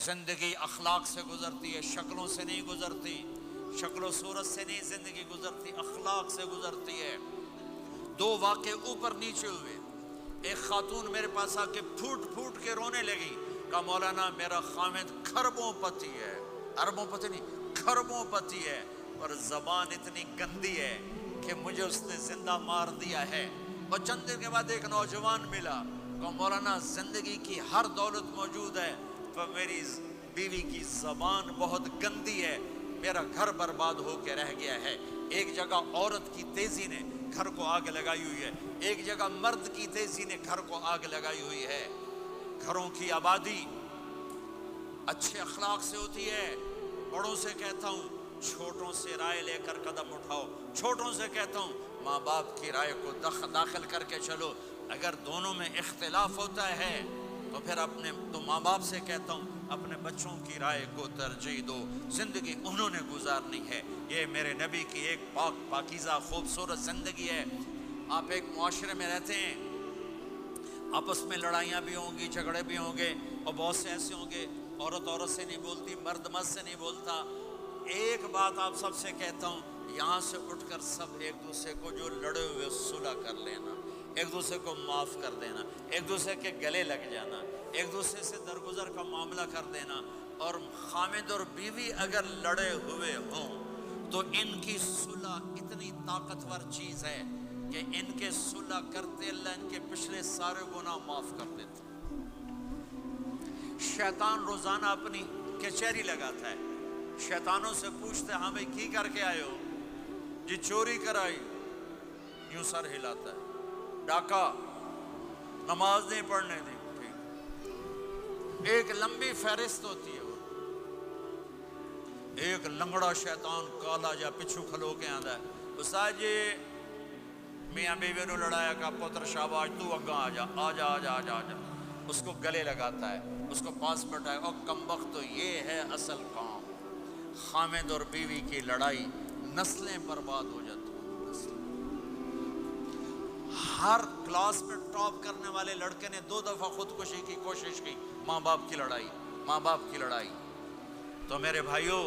زندگی اخلاق سے گزرتی ہے، شکلوں سے نہیں گزرتی، شکل و صورت سے نہیں زندگی گزرتی، اخلاق سے گزرتی ہے۔ دو واقعے اوپر نیچے ہوئے، ایک خاتون میرے پاس آ کے پھوٹ پھوٹ کے رونے لگی، کہا مولانا میرا خامد کھربوں پتی ہے، اربوں پتی نہیں، کھربوں پتی ہے، پر زبان اتنی گندی ہے کہ مجھے اس نے زندہ مار دیا ہے۔ اور چند دن کے بعد ایک نوجوان ملا، کہا مولانا زندگی کی ہر دولت موجود ہے پر میری بیوی کی زبان بہت گندی ہے، میرا گھر برباد ہو کے رہ گیا ہے۔ ایک جگہ عورت کی تیزی نے گھر کو آگ لگائی ہوئی ہے، ایک جگہ مرد کی تیزی نے گھر کو آگ لگائی ہوئی ہے۔ گھروں کی آبادی اچھے اخلاق سے ہوتی ہے۔ بڑوں سے کہتا ہوں چھوٹوں سے رائے لے کر قدم اٹھاؤ، چھوٹوں سے کہتا ہوں ماں باپ کی رائے کو داخل کر کے چلو۔ اگر دونوں میں اختلاف ہوتا ہے تو پھر ماں باپ سے کہتا ہوں اپنے بچوں کی رائے کو ترجیح دو، زندگی انہوں نے گزارنی ہے۔ یہ میرے نبی کی ایک پاکیزہ خوبصورت زندگی ہے۔ آپ ایک معاشرے میں رہتے ہیں، آپس میں لڑائیاں بھی ہوں گی، جھگڑے بھی ہوں گے، اور بہت سے ایسے ہوں گے عورت عورت سے نہیں بولتی، مرد مرد سے نہیں بولتا۔ ایک بات آپ سب سے کہتا ہوں، یہاں سے اٹھ کر سب ایک دوسرے کو جو لڑے ہوئے صلح کر لینا، ایک دوسرے کو معاف کر دینا، ایک دوسرے کے گلے لگ جانا، ایک دوسرے سے درگزر کا معاملہ کر دینا۔ اور خامد اور بیوی اگر لڑے ہوئے ہوں تو ان کی صلح اتنی طاقتور چیز ہے کہ ان کے صلح کرتے اللہ ان کے پچھلے سارے گناہ معاف کر دیتا۔ شیطان روزانہ اپنی کچہری لگاتا ہے، شیطانوں سے پوچھتے ہاں بھائی کی کر کے آئے ہو؟ جی چوری کرائی، یوں سر ہلاتا ہے، ڈاکہ، نماز نہیں پڑھنے دی، ٹھیک۔ ایک لمبی فہرست ہوتی ہے، وہ ایک لنگڑا شیطان کالا جا پچھو کھلو کے آندا ہے، استاد جی میاں بیوی نے لڑایا، کا پتر شاباش تو اگاں آ جا آ جا آ جا آ جا آ جا، اس کو گلے لگاتا ہے، اس کو پاس بٹھائے، اور کمبخت تو یہ ہے اصل کام۔ خامد اور بیوی کی لڑائی نسلیں برباد ہو جاتی ہیں، نسلیں۔ ہر کلاس میں ٹاپ کرنے والے لڑکے نے 2 دفعہ خودکشی کی کوشش کی، ماں باپ کی لڑائی، ماں باپ کی لڑائی۔ تو میرے بھائیوں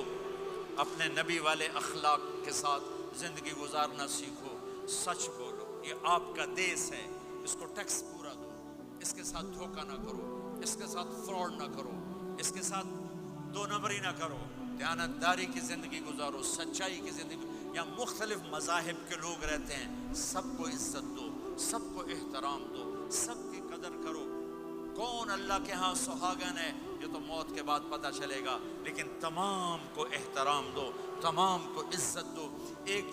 اپنے نبی والے اخلاق کے ساتھ زندگی گزارنا سیکھو، سچ بولو، یہ آپ کا دیس ہے، اس کو ٹیکس پورا دو، اس کے ساتھ دھوکہ نہ کرو، اس کے ساتھ فراڈ نہ کرو، اس کے ساتھ 2 نمبری نہ کرو، دیانتداری کی زندگی گزارو، سچائی کی زندگی۔ یہاں مختلف مذاہب کے لوگ رہتے ہیں، سب کو عزت دو، سب کو احترام دو، سب کی قدر کرو۔ کون اللہ کے ہاں سہاگن ہے یہ تو موت کے بعد پتہ چلے گا، لیکن تمام کو احترام دو، تمام کو عزت دو۔ ایک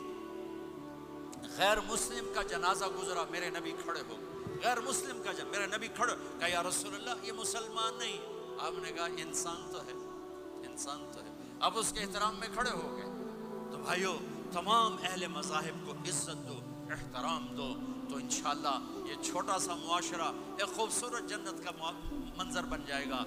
غیر مسلم کا جنازہ گزرا، میرے نبی کھڑے ہو، غیر مسلم کا میرے نبی کھڑے، کہا یا رسول اللہ یہ مسلمان نہیں، آپ نے کہا انسان تو ہے، انسان تو ہے، اب اس کے احترام میں کھڑے ہو گئے۔ تو بھائیو تمام اہل مذاہب کو عزت دو، احترام دو، تو انشاءاللہ یہ چھوٹا سا معاشرہ ایک خوبصورت جنت کا منظر بن جائے گا۔